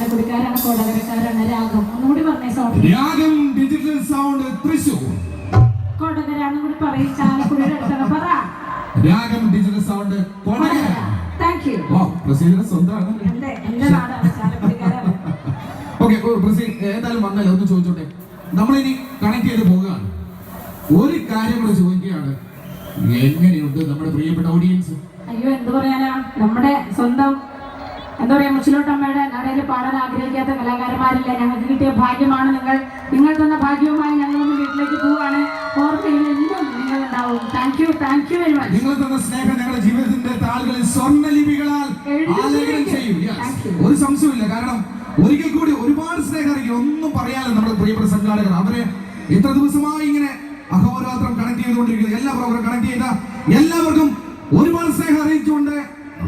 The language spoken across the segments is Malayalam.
ചാലക്കുടിക്കാരാണ്, കൊടകരക്കാരാണ്. രാഗം ഒന്നുകൂടി പറഞ്ഞേ സൗണ്ട്. രാഗം ഡിജിറ്റൽ സൗണ്ട് തൃശൂർ. കൊടകരാന്ന് കൂടി പറയും. ചാലക്കുടിയുടെ അടുത്താണ് പറ. രാഗം digital sound Kodakara. Thank you. വാ, പ്രസീദിന്റെ സ്വന്തമാണ്. എന്റെ നാടാണ്, ചാലക്കുടിക്കാരാണ്. ഓക്കെ, പ്രസീദ് ഏതായാലും വന്നല്ലോ, ഒന്ന് ചോദിച്ചോട്ടെ. നമ്മളിനി കണക്ട് ചെയ്ത് പോവുകയാണ്. ഒരു കാര്യം കൂടെ ചോദിക്കുകയാണ്, എങ്ങനെയുണ്ട് നമ്മുടെ പ്രിയപ്പെട്ട ഓഡിയൻസ്? അയ്യോ, എന്ത് പറയാനാ, നമ്മുടെ സ്വന്തം എന്താ പറയാ, മുച്ചിലോട്ടമ്മയുടെ നടയിൽ പാടാൻ ആഗ്രഹിക്കാത്ത കലാകാരന്മാരില്ല. ഞങ്ങൾക്ക് കിട്ടിയ ഭാഗ്യമാണ് നിങ്ങൾ തന്ന ഭാഗ്യവുമായി ഞങ്ങളൊന്ന് വീട്ടിലേക്ക് പോവാണ്. ഓർമ്മയിൽ എന്നും നിങ്ങൾ ഉണ്ടാവും. Thank you very much. നിങ്ങൾ തന്ന സ്നേഹം ഞങ്ങളുടെ ജീവിതത്തിന്റെ താളുകളിൽ സ്വർണ്ണലിപികളാൽ ആലേഖനം ചെയ്യും. ഒരു സംശയമില്ല. കാരണം ഒരിക്കൽ കൂടി ഒരുപാട് സ്നേഹം അറിയിക്കും. ഒന്നും പറയാതെ നമ്മുടെ പ്രിയപ്പെട്ട സംഘാടകർ, അവരെ ഇത്ര ദിവസമായി ഇങ്ങനെ അഹോരാത്രം കണക്ട് ചെയ്തുകൊണ്ടിരിക്കുന്നത്, എല്ലാ പ്രോഗ്രാം കണക്ട് ചെയ്ത എല്ലാവർക്കും ഒരുപാട് സ്നേഹം അറിയിച്ചുകൊണ്ട്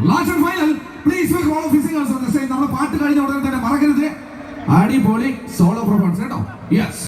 last and final please welcome all of the singers on the stage. നമ്മുടെ പാട്ട് കഴിഞ്ഞ ഉടനെ തന്നെ മറക്കരുത്, അടിപൊളി സോളോ പെർഫോമൻസ് കേട്ടോ. യെസ്.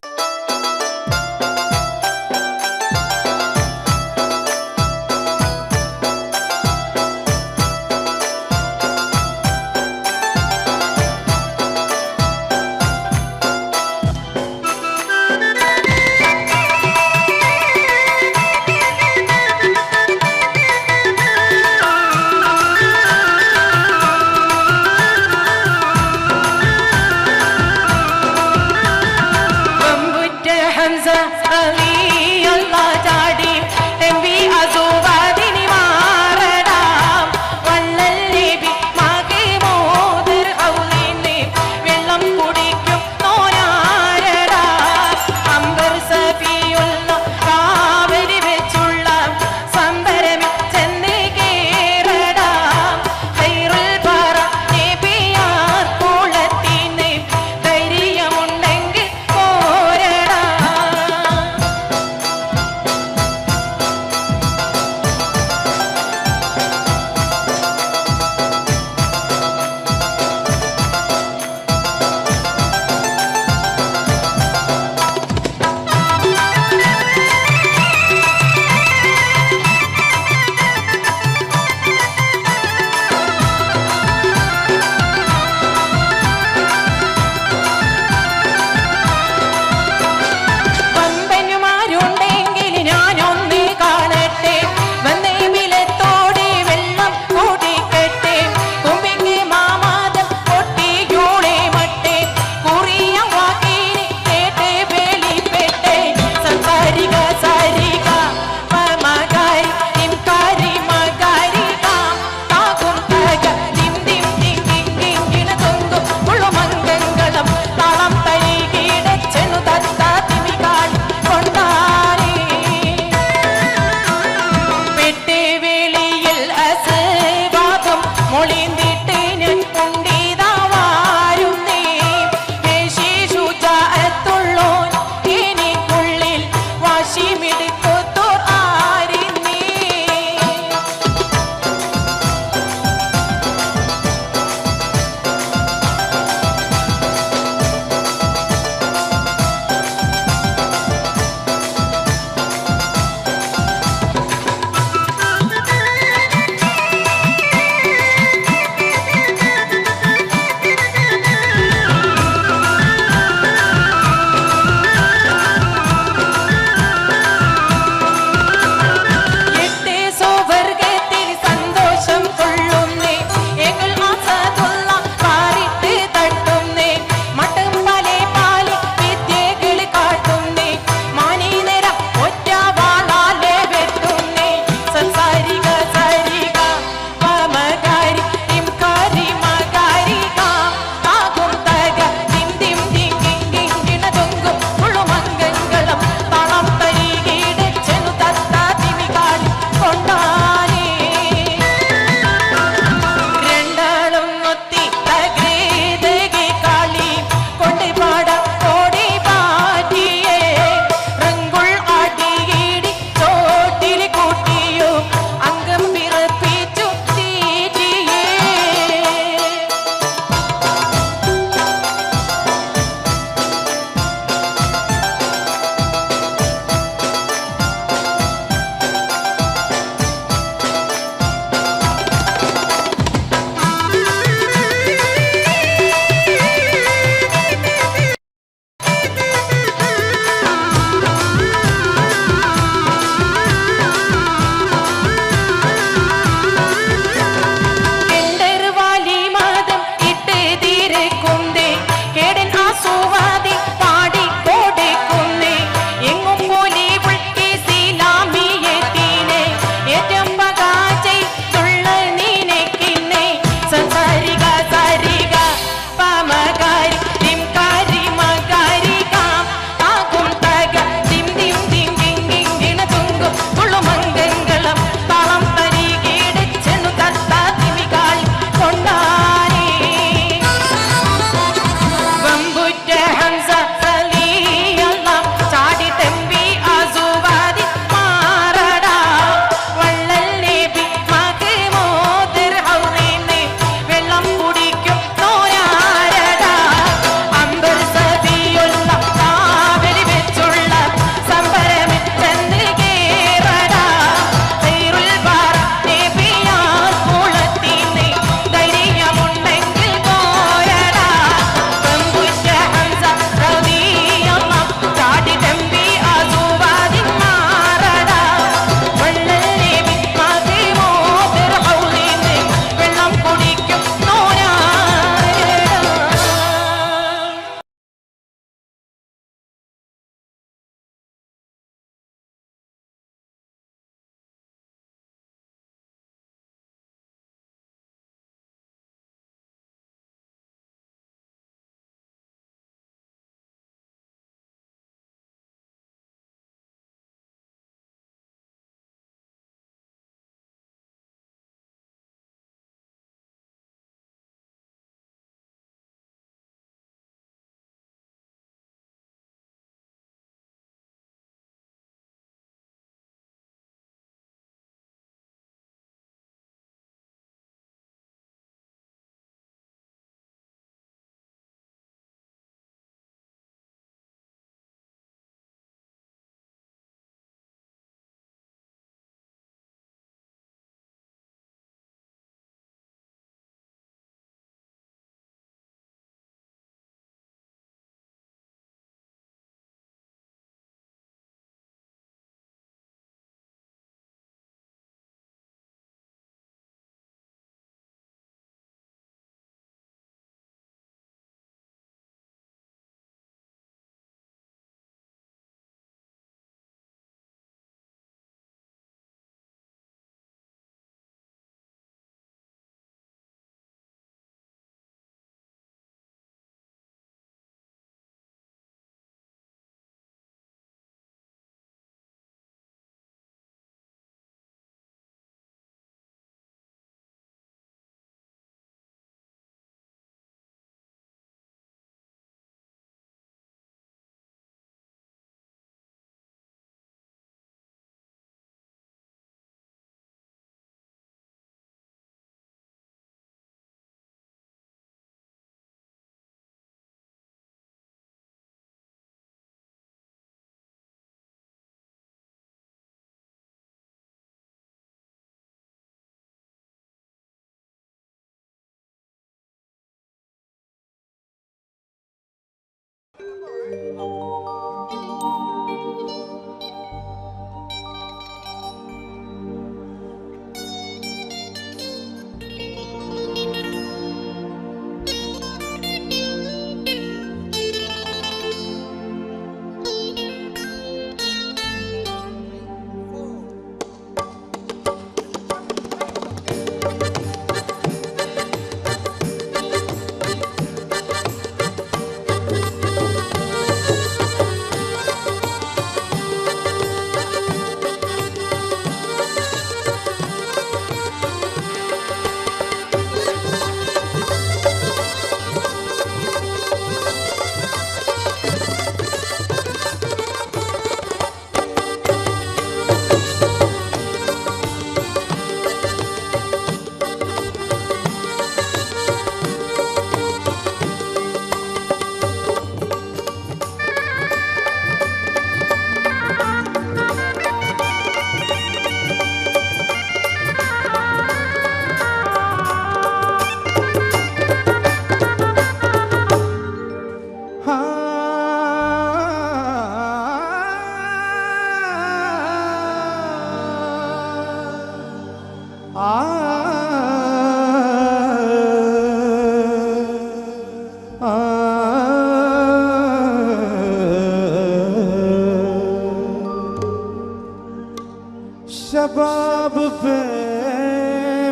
शबाब पे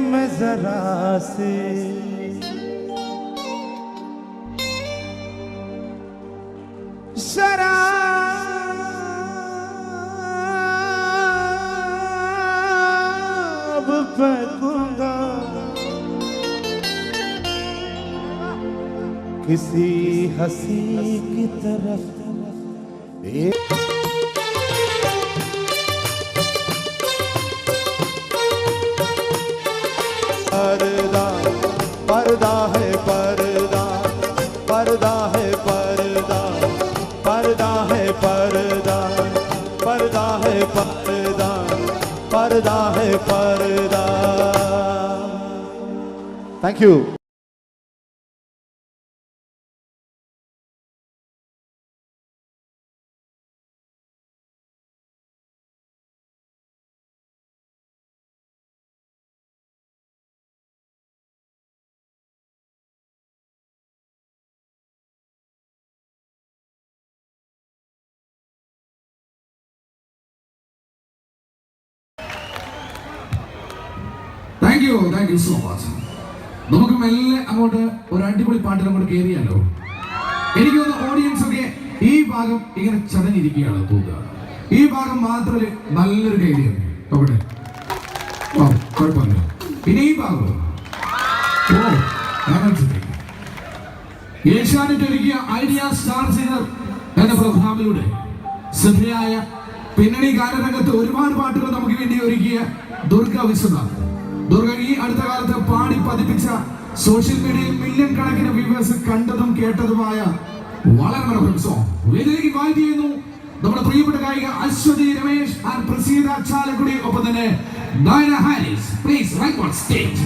मैं जरा से शराब फेंकूंगा किसी हंसी की तरफ पर्दा पर्दा है पर्दा पर्दा है पर्दा पर्दा है पर्दा पर्दा है पर्दा पर्दा है पर्दा। Thank you. Thank you so much. നമുക്ക് മെല്ലെ അങ്ങോട്ട് ഒരു അടിപൊളി പാട്ടിൽ അങ്ങോട്ട് കയറിയാലോ. എനിക്ക് തോന്നുന്നു ഓഡിയൻസ് ഒക്കെ ഈ ഭാഗം ഇങ്ങനെ ചതഞ്ഞിരിക്കുകയാണ് തോന്നുക. ഈ ഭാഗം മാത്രമേ നല്ലൊരു കയറിയാണ് നോക്കട്ടെ. ഓ കുഴപ്പമില്ല. പിന്നെ ഈ ഭാഗം ഓ ഏഷ്യാനെറ്റ് ഒരുക്കിയ ഐഡിയ സ്റ്റാർ സിംഗർ എന്ന പ്രോഗ്രാമിലൂടെ ശ്രദ്ധേയായ പിന്നണി ഗാനരംഗത്ത് ഒരുപാട് പാട്ടുകൾ നമുക്ക് വേണ്ടി ഒരുക്കിയ ദുർഗ വിശ്വനാഥ്. ദുർഗ ഈ അടുത്ത കാലത്ത് പാടി പതിപ്പിച്ച സോഷ്യൽ മീഡിയയിൽ മില്യൺ കണക്കിന് വ്യൂവേഴ്സ് കണ്ടതും കേട്ടതുമായ വളരെ മനോഹരം സോങ് വേദിയിലേക്ക് ഇൻവൈറ്റ് ചെയ്യുന്നു നമ്മുടെ പ്രിയപ്പെട്ട ഗായിക അശ്വതി രമേശ് ആൻഡ് പ്രസീത ചാലക്കുടി. ഒപ്പം തന്നെ Diana Harris. Please right on stage.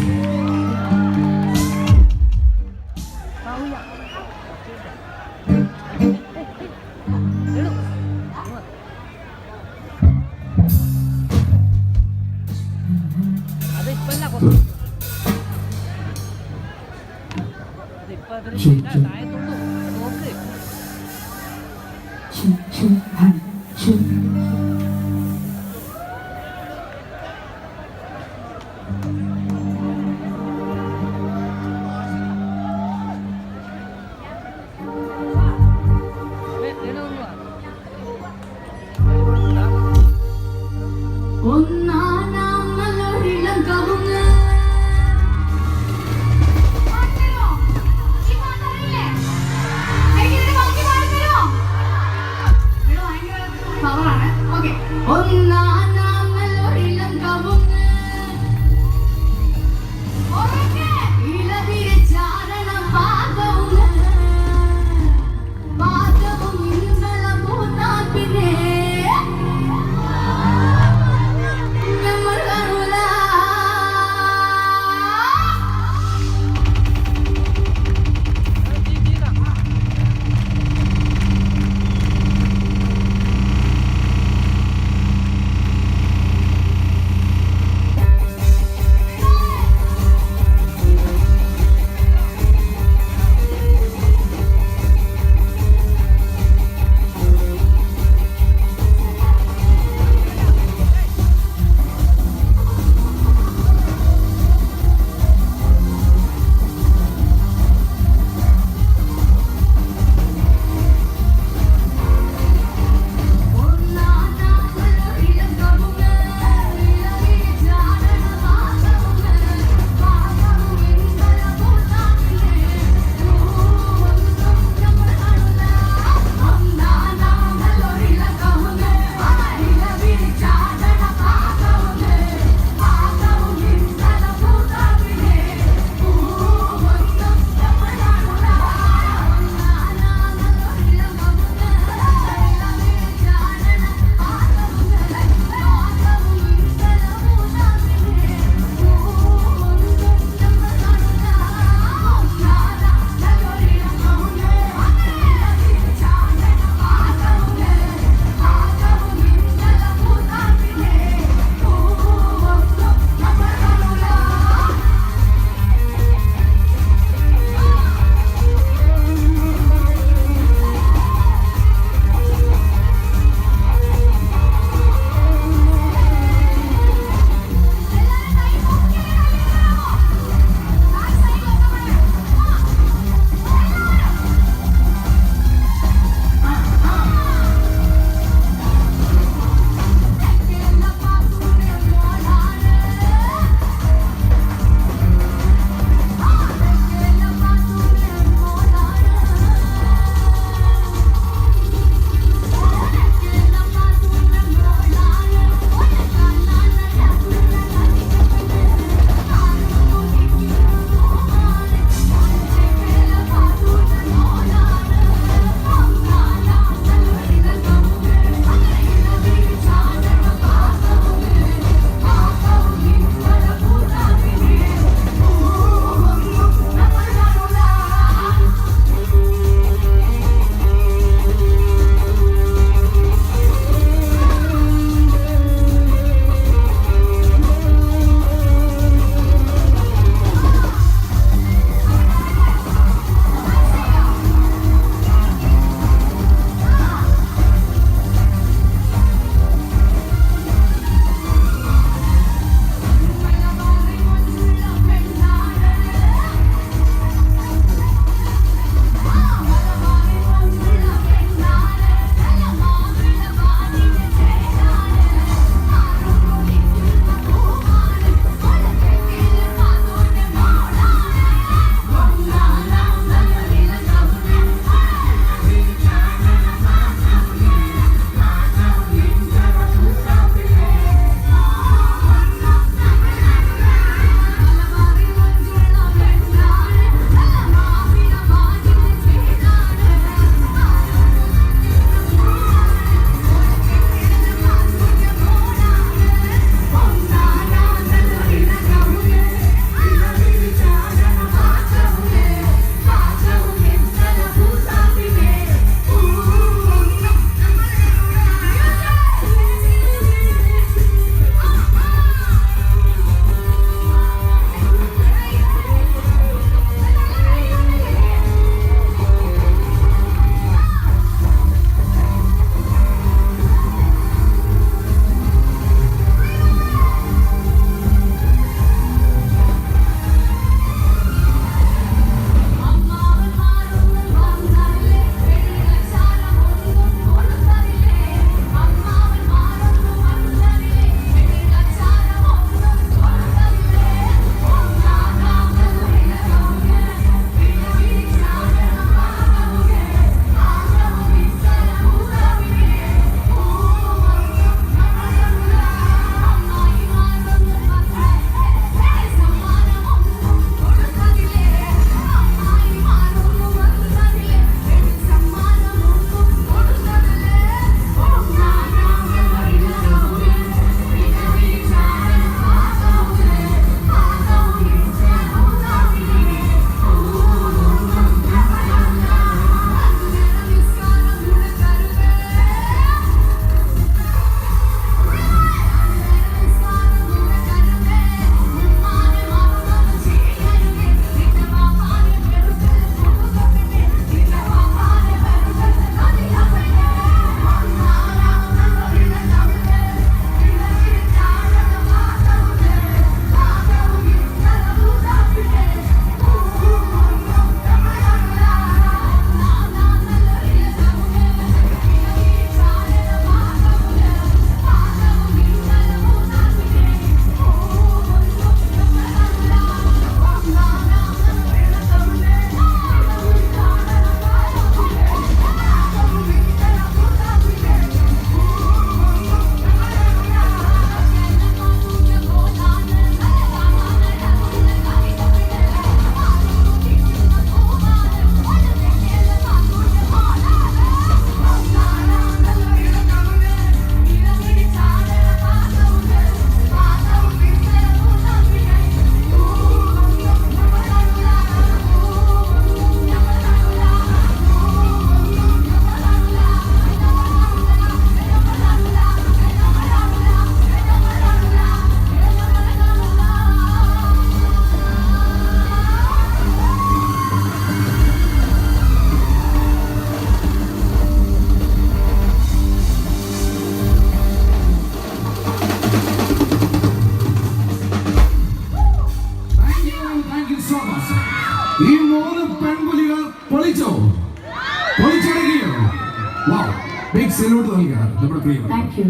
Big salute നൽകുകയാണ് നമ്മുടെ പ്രിയപ്പെട്ട. Thank you.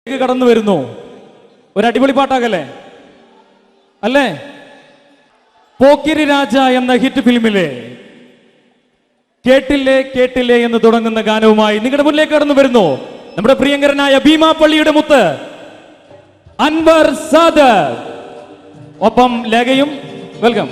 ഇനി കടന്നു വരുന്നു ഒരു അടിപൊളി പാട്ടാകല്ലേ അല്ലേ? പോക്കിരി രാജ എന്ന ഹിറ്റ് ഫിലിമിലെ കേട്ടില്ലേ കേട്ടില്ലേ എന്ന് തുടങ്ങുന്ന ഗാനവുമായി നിങ്ങളുടെ മുന്നിലേക്ക് കടന്നു വരുന്നു നമ്മുടെ പ്രിയങ്കരനായ ഭീമാപ്പള്ളിയുടെ മുത്ത് അൻവർ സാദർ, ഒപ്പം ലേഖയും. വെൽക്കം.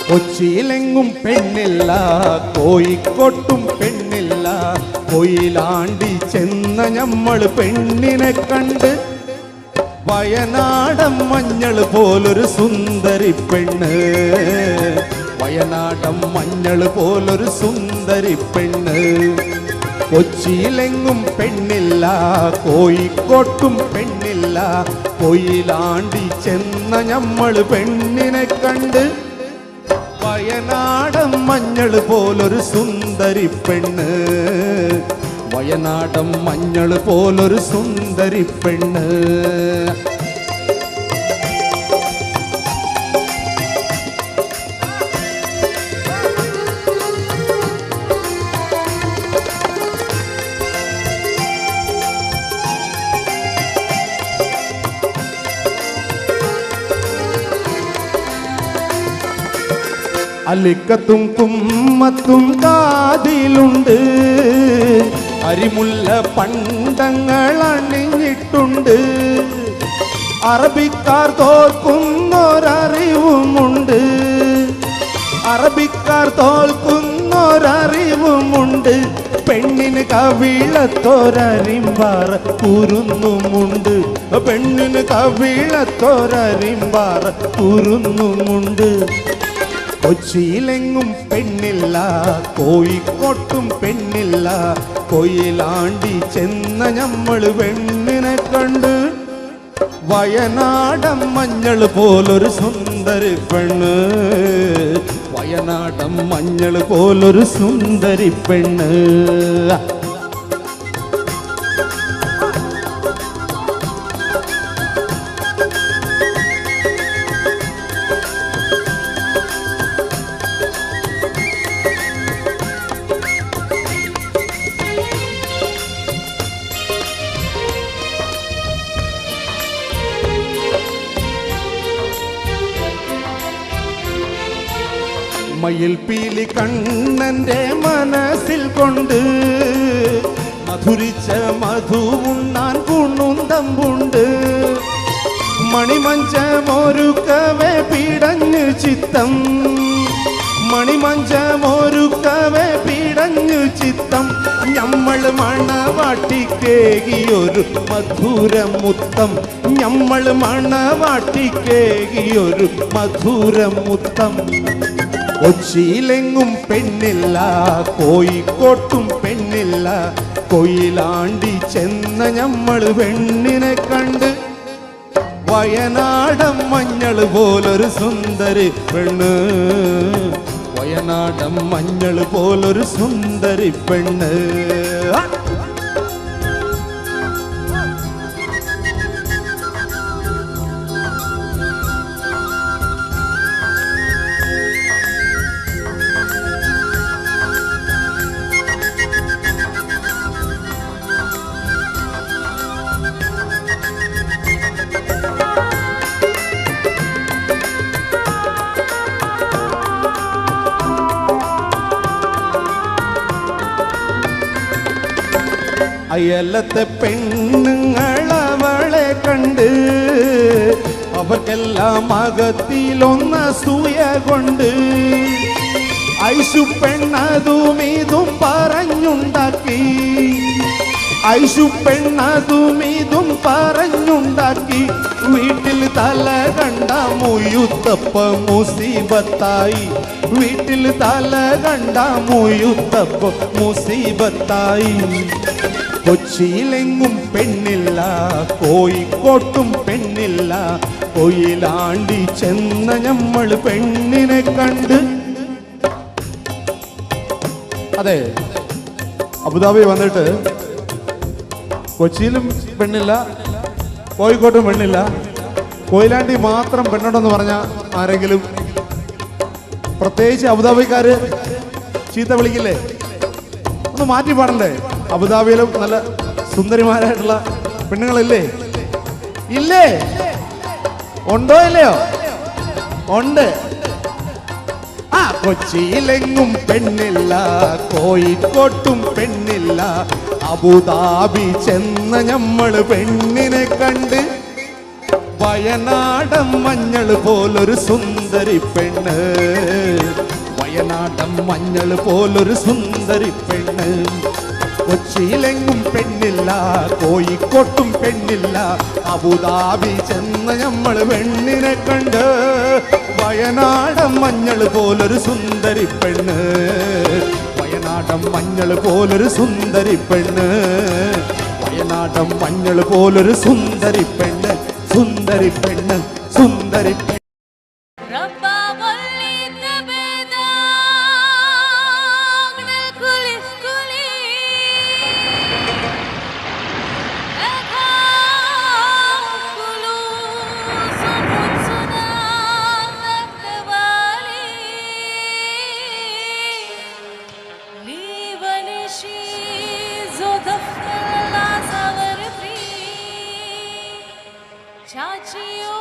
കൊച്ചിയിലെങ്ങും പെണ്ണില്ല, കോഴിക്കോട്ടും പെണ്ണില്ല, കൊയിലാണ്ടി ചെന്ന ഞമ്മള് പെണ്ണിനെ കണ്ട് വയനാടൻ മഞ്ഞൾ പോലൊരു സുന്ദരി പെണ്ണ്, വയനാടൻ മഞ്ഞൾ പോലൊരു സുന്ദരി പെണ്ണ്. കൊച്ചിയിലെങ്ങും പെണ്ണില്ല, കോഴിക്കോട്ടും പെണ്ണില്ല, കൊയിലാണ്ടി ചെന്ന ഞമ്മള് പെണ്ണിനെ കണ്ട് വയനാടൻ മഞ്ഞൾ പോലൊരു സുന്ദരി പെണ്ണ്, വയനാടൻ മഞ്ഞൾ പോലൊരു സുന്ദരി പെണ്ണ്. അലിക്കത്തും കുമ്മത്തും കാതിലുണ്ട്, അരിമുല്ല പണ്ടങ്ങൾ അണിഞ്ഞിട്ടുണ്ട്, അറബിക്കാർ തോൽക്കുന്നൊരറിവുമുണ്ട്, അറബിക്കാർ തോൽക്കുന്നൊരറിവുമുണ്ട്, പെണ്ണിന് കവിളത്തോരരിമ്പാറ കുരുന്നുമുണ്ട്, പെണ്ണിന് കവിളത്തോരരിമ്പാറ കുരുന്നുമുണ്ട്. കൊച്ചിയിലെങ്ങും പെണ്ണില്ല, കോഴിക്കോട്ടും പെണ്ണില്ല, കൊയിലാണ്ടി ചെന്ന ഞമ്മള് പെണ്ണിനെ കണ്ട് വയനാടൻ മഞ്ഞൾ പോലൊരു സുന്ദരി പെണ്ണ്, വയനാടൻ മഞ്ഞൾ പോലൊരു സുന്ദരി പെണ്ണ്. മയിൽ പീലി കണ്ണന്റെ മനസ്സിൽ കൊണ്ട് മധുരിച്ച മധുവുണ്ണാൻ കുണുന്തമ്പുണ്ട്, മണിമഞ്ചമൊരുക്കവേ പിടഞ്ഞു ചിത്തം, മണിമഞ്ചമൊരുക്കവേ പിടഞ്ഞു ചിത്തം, ഞമ്മള് മണവാട്ടിക്കേകിയൊരു മധുരമുത്തം, ഞമ്മള് മണവാട്ടിക്കേകിയൊരു മധുരമുത്തം. കൊച്ചിയിലെങ്ങും പെണ്ണില്ല, കോഴിക്കോട്ടും പെണ്ണില്ല, കൊയിലാണ്ടി ചെന്ന ഞമ്മള് പെണ്ണിനെ കണ്ട് വയനാടൻ മഞ്ഞൾ പോലൊരു സുന്ദരി പെണ്ണ്, വയനാടൻ മഞ്ഞൾ പോലൊരു സുന്ദരി പെണ്ണ്. അയലത്തെ പെണ്ണുങ്ങളവളെ കണ്ട് അവർക്കെല്ലാം അകത്തിലൊന്ന സൂയ കൊണ്ട് ഐശു പെണ്ണതും ഇതും പറഞ്ഞുണ്ടാക്കി ഐശു പെണ്ണതും ഇതും പറഞ്ഞുണ്ടാക്കി വീട്ടിൽ തല കണ്ട മുയുത്തപ്പ മുസീബത്തായി വീട്ടിൽ തല കണ്ട മുയുത്തപ്പ മുസീബത്തായി കൊച്ചിയിലെങ്ങും പെണ്ണില്ല കോഴിക്കോട്ടും പെണ്ണില്ല കൊയിലാണ്ടി ചെന്ന നമ്മൾ പെണ്ണിനെ കണ്ട് അതെ അബുദാബി വന്നിട്ട് കൊച്ചിയിലും പെണ്ണില്ല കോഴിക്കോട്ടും പെണ്ണില്ല കൊയിലാണ്ടി മാത്രം പെണ്ണുണ്ടെന്ന് പറഞ്ഞ ആരെങ്കിലും പ്രത്യേകിച്ച് അബുദാബിക്കാര് ചീത്ത വിളിക്കില്ലേ? ഒന്ന് മാറ്റി പാടണ്ടേ? അബുദാബിയിലും നല്ല സുന്ദരിമാരായിട്ടുള്ള പെണ്ണുങ്ങളില്ലേ? ഇല്ലേ? ഉണ്ടോ ഇല്ലയോ? ഉണ്ട്. ആ കൊച്ചിയിലെങ്ങും പെണ്ണില്ല കോഴിക്കോട്ടും പെണ്ണില്ല അബുദാബി ചെന്ന ഞമ്മള് പെണ്ണിനെ കണ്ട് വയനാടൻ മഞ്ഞൾ പോലൊരു സുന്ദരി പെണ്ണ് വയനാടൻ മഞ്ഞൾ പോലൊരു സുന്ദരി പെണ്ണ് കൊച്ചിയിലെങ്ങും പെണ്ണില്ല കോഴിക്കോട്ടും പെണ്ണില്ല അബുദാബി ചെന്ന നമ്മൾ പെണ്ണിനെ കണ്ട് വയനാടൻ മഞ്ഞൾ പോലൊരു സുന്ദരി പെണ്ണ് വയനാടൻ മഞ്ഞൾ പോലൊരു സുന്ദരി പെണ്ണ് വയനാടൻ മഞ്ഞൾ പോലൊരു സുന്ദരി പെണ്ണ് സുന്ദരി പെണ്ണ് സുന്ദരി പെണ്ണ് चाचियों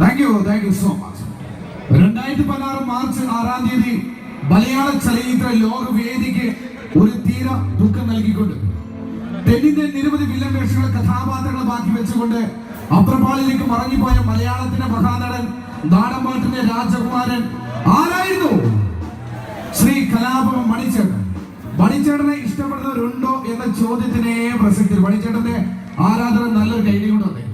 thank you so much. 2016 March 6-ാം തീയതി മലയാള ചലച്ചിത്ര ലോകവേദിക്ക് ഒരു തീര ദുഃഖം നൽകിക്കൊണ്ട് തെന്നിന്റെ നിരവധി വില്ലൻ വേഷങ്ങൾ കഥാപാത്രങ്ങളെ ബാക്കി വെച്ചുകൊണ്ട് അപ്രപാളിലേക്ക് മറങ്ങിപ്പോയ മലയാളത്തിന്റെ മഹാനടൻ നാടൻപാട്ടിന്റെ രാജകുമാരൻ ആരായിരുന്നു? ശ്രീ കലാഭവൻ മണിച്ചേട്ടൻ. മണിച്ചേട്ടനെ ഇഷ്ടപ്പെടുന്നവരുണ്ടോ എന്ന ചോദ്യത്തിനെ പ്രസക്തി. മണിച്ചേട്ടന്റെ ആരാധന നല്ലൊരു കൈഡി കൊണ്ടുവന്നേ.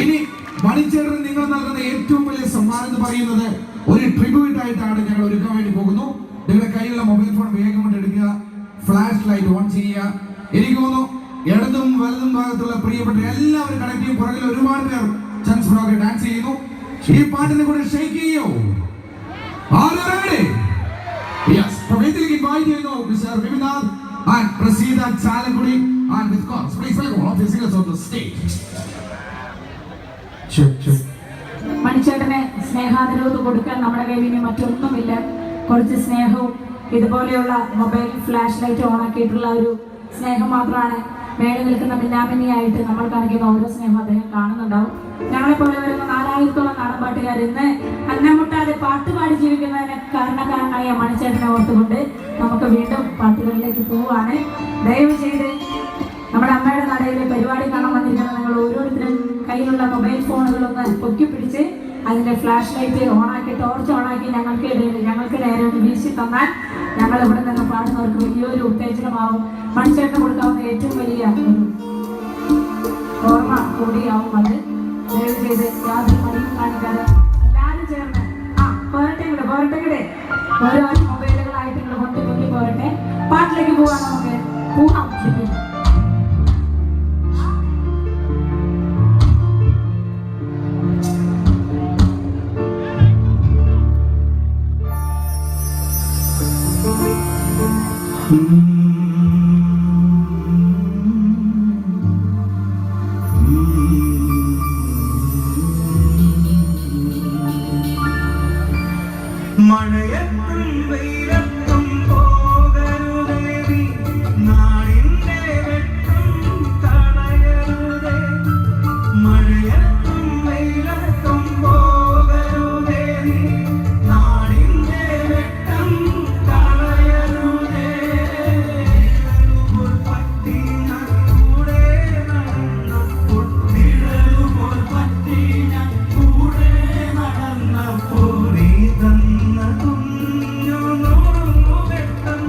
ഇനി മണിച്ചേട്ടന് നിങ്ങൾ നൽകുന്ന ഏറ്റവും വലിയ സമ്മാനം എന്ന് പറയുന്നത് ഒരു ട്രിബ്യൂട്ട് ആയിട്ടാണ് ഞങ്ങൾ ഒരുക്കാൻ വേണ്ടി പോകുന്നു. നിങ്ങളുടെ കയ്യിലുള്ള മൊബൈൽ ഫോൺ വേഗം കൊണ്ട് എടുക്കുക, ഫ്ലാഷ് ലൈറ്റ് ഓൺ ചെയ്യുക. എനിക്ക് തോന്നുന്നു ഇടതും വലതും ഭാഗത്തുള്ള പ്രിയപ്പെട്ട എല്ലാവരും കണക്ട് ചെയ്യും. പുറകിൽ ഒരുപാട് പേർ ചാൻസ് ഫ്രോക്ക് ഡാൻസ് ചെയ്യുന്നു. ഈ പാട്ടിനെ കൂടെ ഷെയ്ക്ക് ചെയ്യോ? Mr. Vivinad and Prasida Chalagudi and with course, please welcome all the singers on the stage. Sure. മണിച്ചേട്ടനെ സ്നേഹാദരവ് കൊടുക്കാൻ നമ്മുടെ കയ്യിൽ ഇനി മറ്റൊന്നുമില്ല. കുറച്ച് സ്നേഹവും ഇതുപോലെയുള്ള മൊബൈൽ ഫ്ലാഷ് ലൈറ്റ് ഓണാക്കിയിട്ടുള്ള ഒരു സ്നേഹം മാത്രമാണ് മേലെ നിൽക്കുന്ന മിന്നാമിനിയായിട്ട് നമ്മൾ കാണിക്കുന്ന ഓരോ സ്നേഹം അദ്ദേഹം കാണുന്നുണ്ടാവും. ഞങ്ങളെപ്പോലെ വരുന്ന 4000-ഓളം നാടൻപാട്ടുകാർ ഇന്ന് അന്നമുട്ടാതെ പാട്ടുപാടി ജീവിക്കുന്നതിന് കാരണക്കാരനായ മണിച്ചേട്ടനെ ഓർത്തുകൊണ്ട് നമുക്ക് വീണ്ടും പാട്ടുകളിലേക്ക് പോവുകയാണ്. ദയവ് ചെയ്ത് നമ്മുടെ അമ്മയുടെ നടയിലെ പരിപാടി കാണാൻ വന്നിരിക്കുന്ന നിങ്ങൾ ഓരോരുത്തരും കയ്യിലുള്ള മൊബൈൽ ഫോണുകളൊന്ന് പൊക്കിപ്പിടിച്ച് അതിൻ്റെ ഫ്ലാഷ് ലൈറ്റ് ഓണാക്കി ടോർച്ച് ഓണാക്കി ഞങ്ങൾക്ക് നേരെ ഒന്ന് വീശി തന്നാൽ ഞങ്ങൾ ഇവിടെ നിന്ന് പാടുന്നവർക്ക് വലിയൊരു ഉത്തേജനമാവും. മണിച്ചേട്ടന് കൊടുക്കാവുന്ന ഏറ്റവും വലിയ ഒരു ഓർമ്മ കൂടിയാവും അത്. ദയവ് ചെയ്ത് യാതൊരു മടിയും കാണിക്കാതെ എല്ലാവരും ചേർന്ന് പോരട്ടെ ഓരോ മൊബൈലുകളായിട്ട് നിങ്ങൾ പൊട്ടി പോരട്ടെ. പാട്ടിലേക്ക് പോകാൻ നമുക്ക് പോകാം. മഴയത്തും വെയിലത്തും പോകരുതേ, നാടിന്റെ വെട്ടം കളയരുതേ. മഴയത്തും വെയിലത്തും പോകരുതേ, നാടിന്റെ വെട്ടം കളയരുതേ. പറ്റി ഞാൻ കൂടെ നടന്നപ്പോൾ, നിഴലുപോൽ പറ്റി ഞാൻ കൂടെ നടന്നപ്പോൾ നീ തന്ന കുഞ്ഞു വെട്ടം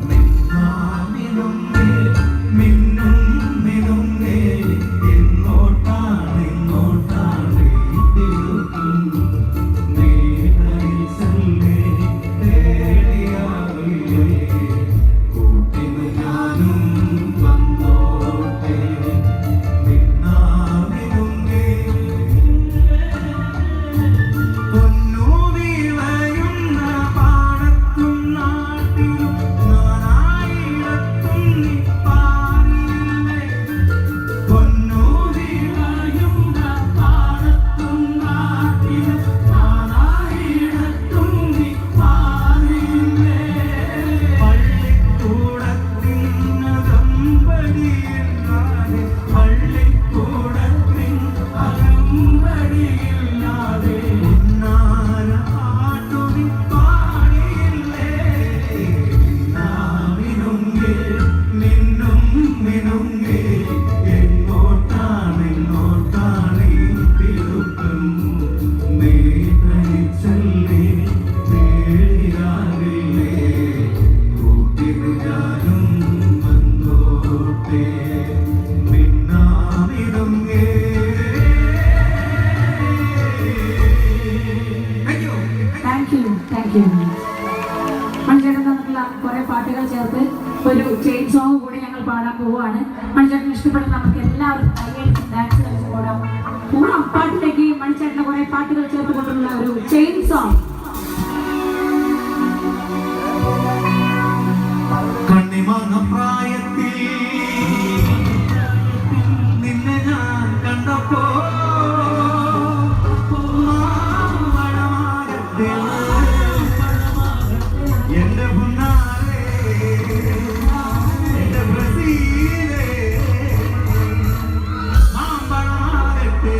മിന്നാമിനുങ്ങേ മിന്നുമിനുങ്ങേ. എങ്ങോട്ടാണ് തിരുത്തും നീടയിൽ ചെന്നേ തേടിയാവില്ലേ. കൂട്ടിന് ഞാനും വന്നോട്ടെ മിന്നാമിനുങ്ങേ. പൊന്നു വിളയുന്ന പാടത്തും നാട്ടിലും നാനായിടത്തും നീ പാറിയില്ലേ. പൊന്നു വിളയുന്ന പാടത്തും നാട്ടിലും നാനായിടത്തും നീ പാറിയില്ലേ. പള്ളിക്കൂടത്തിനകമ്പടിയില്ലാതെ പള്ളിക്കൂടത്തിനകമ്പടിയില്ലാതെ ഉന്നാര പാട്ടുനി പാടിയില്ലേ. മിന്നുങ്ങേ മിന്നുങ്ങേ. എങ്ങോട്ടാണ് തിരുത്തും നീട്ടലിച്ചല്ലേ തേടിയാവില്ലേ. കൂട്ടിന് ഞാനും വന്നോട്ടെ മിന്നാമിനുങ്ങേ. Thank you. മണിച്ചേട്ടൻ തന്നിട്ടുള്ള കുറെ പാട്ടുകൾ ചേർത്ത് ഒരു ചെയിൻ സോങ് കൂടി ഞങ്ങൾ പാടാൻ പോവുകയാണ്. മണിച്ചേട്ടൻ ഇഷ്ടപ്പെടുന്ന നമുക്ക് എല്ലാവർക്കും കൈയടിച്ച് ഡാൻസ് കളിച്ച് പോടാം. പാട്ടിലേക്ക് മണിച്ചേട്ടൻ്റെ കുറെ പാട്ടുകൾ ചേർത്ത് കൊണ്ടുള്ള ഒരു ചെയിൻ സോങ്. കണ്ണിമാങ്ങ പ്രായത്തിൽ നിന്നെ ഞാൻ കണ്ടപ്പോ എന്റെ പുന്നാരേ എന്റെ ബ്രസീലേ മാമ്പഴമാകട്ടെ.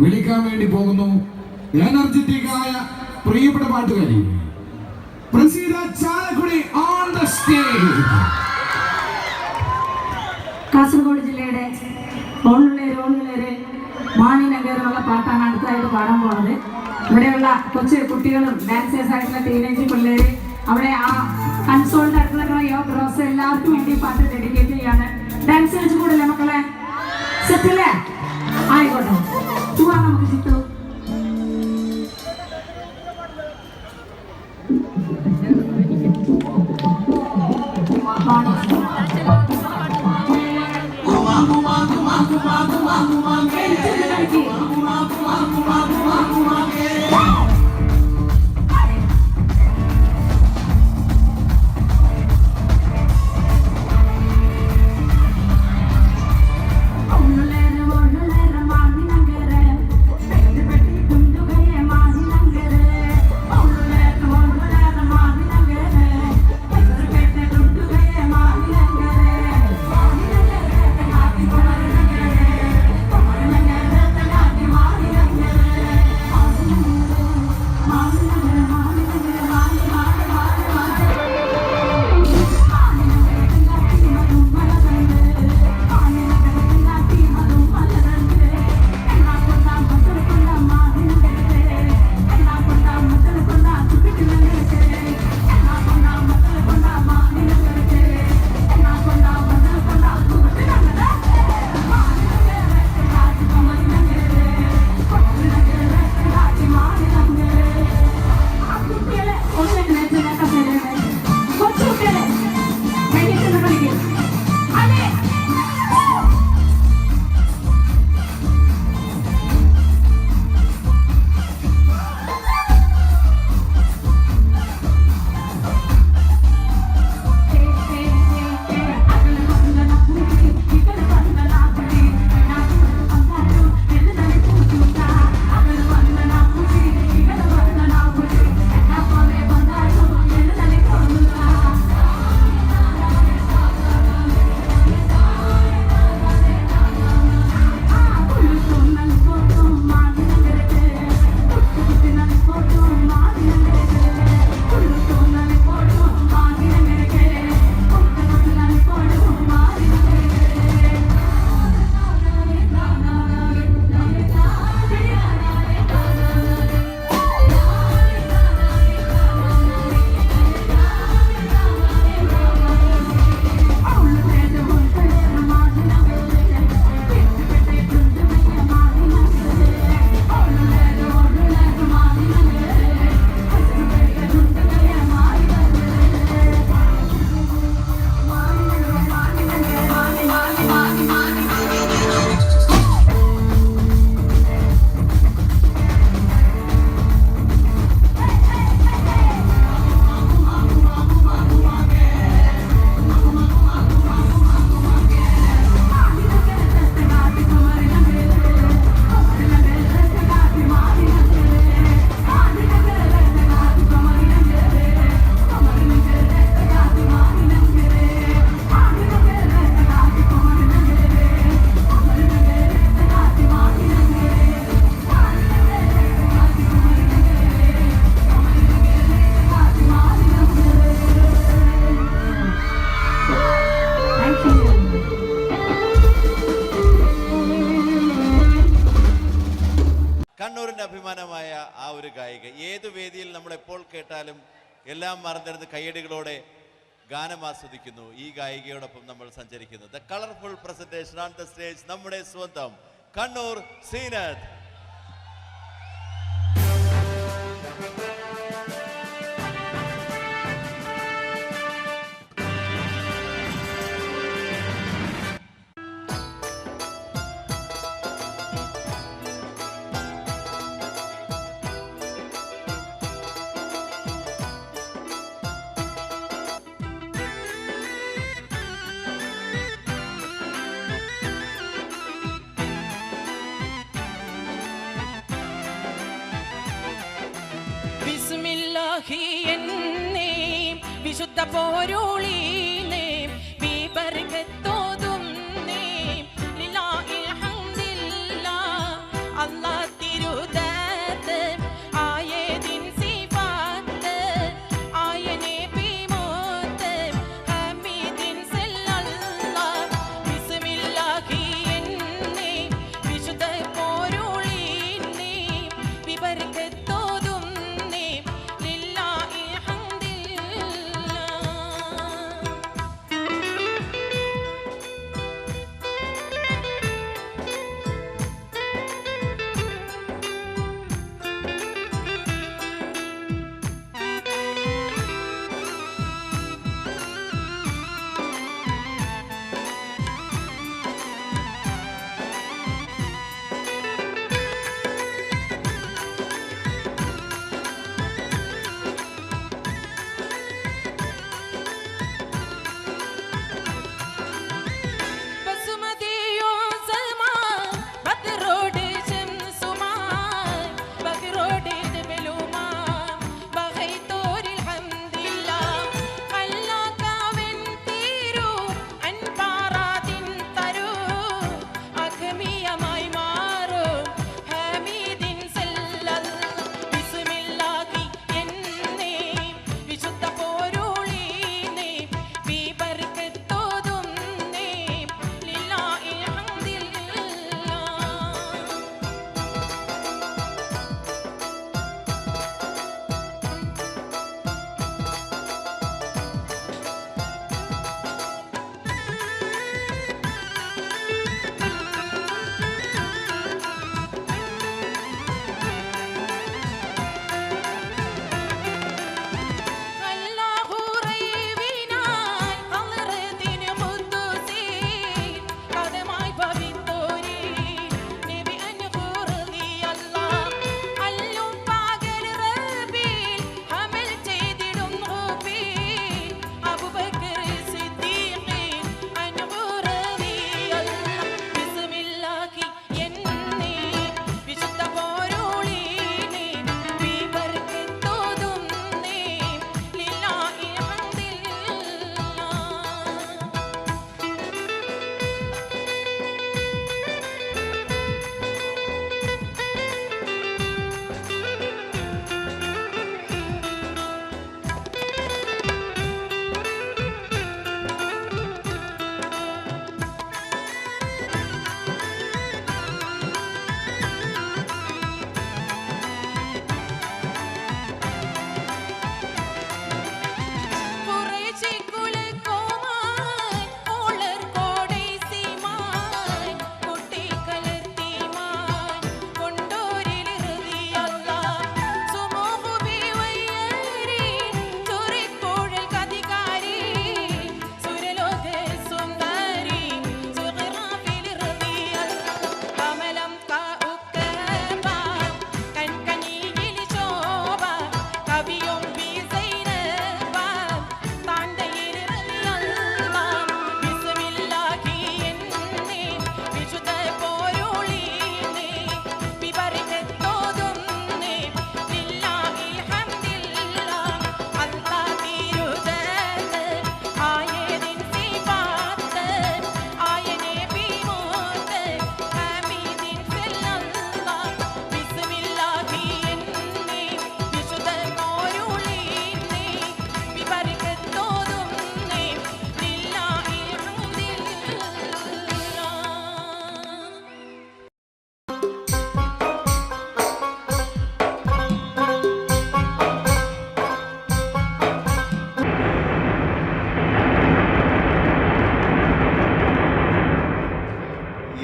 വിളിക്കാൻ വേണ്ടി പോകുന്നു എനർജറ്റിക്കായ പ്രിയപ്പെട്ട പാട്ടുകാരി Praseetha Chalakudy on the stage. Kasaragod ജില്ലയുടെ ഓണുള്ളേര് മാണിനഗർ എന്നുള്ള പാട്ടാണ് അടുത്തതായിട്ട് പാടാൻ പോകുന്നത്. ഇവിടെയുള്ള കൊച്ചു കുട്ടികളും ഡാൻസേഴ്സ് ആയിട്ടുള്ള ടീനേജ് പിള്ളേര് അവിടെ ആ കൺസോളിന്റെ അടുത്തുള്ള ബ്രോസ് എല്ലാവർക്കും വേണ്ടി പാട്ട് ഡെഡിക്കേറ്റ് ചെയ്യാണ്. ഡാൻസ് കളിച്ചു കൂടല്ലേ മക്കളെ? സെറ്റല്ലേ? ആയിക്കോട്ടെ, പോവാം നമുക്ക് ചിത്തു. കണ്ണൂരിൻ്റെ അഭിമാനമായ ആ ഒരു ഗായിക ഏതു വേദിയിൽ നമ്മൾ എപ്പോൾ കേട്ടാലും എല്ലാം മറന്നിരുന്ന് കയ്യടികളോടെ ഗാനം ആസ്വദിക്കുന്നു. ഈ ഗായികയോടൊപ്പം നമ്മൾ സഞ്ചരിക്കുന്നു. The colourful presentation on the stage നമ്മുടെ സ്വന്തം കണ്ണൂർ സീനത്ത്. വിശുദ്ധ പോരുളീനേ ബിബർകത്തോതും നീ ലില്ലാഹിൽ ഹംദില്ലാ അല്ലാഹ്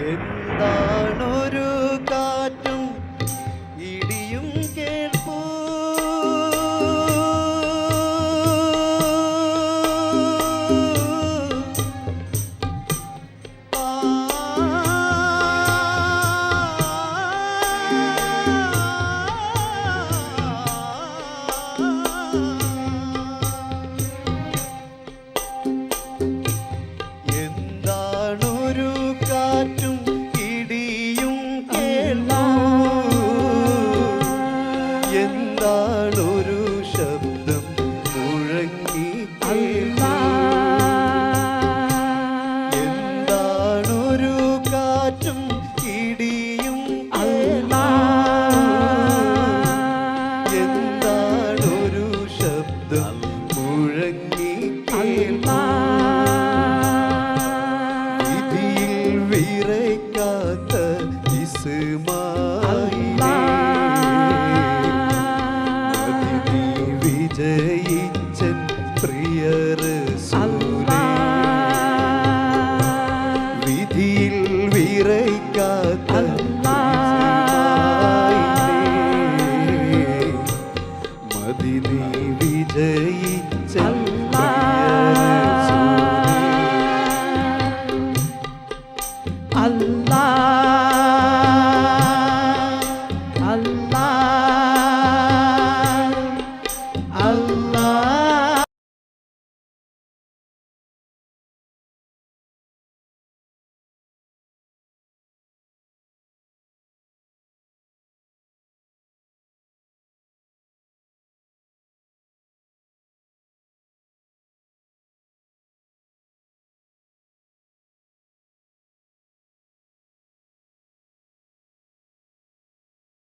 എന്താണൊരു കാറ്റും ഇടിയും കേൾപ്പൂ എന്താണൊരു കാറ്റും ഇടിയും കേൾപ്പൂ എന്താണൊരു ശബ്ദം മുഴങ്ങി കേൾപ്പൂ എന്താണൊരു കാറ്റും ഇടിയും കേൾപ്പൂ എന്താണൊരു ശബ്ദം മുഴങ്ങി കേൾപ്പൂ വിധിയിൽ വിറയ്ക്കാത്ത ഇസ്മായിലേ, അതിഥി വിജയിച്ചൻ പ്രിയ റസൂലേ. വിധിയിൽ വിറയ്ക്കാത്ത ഇസ്മായിലേ, മദിനി വിജയിച്ചൻ പ്രിയ റസൂലേ. അല്ലാ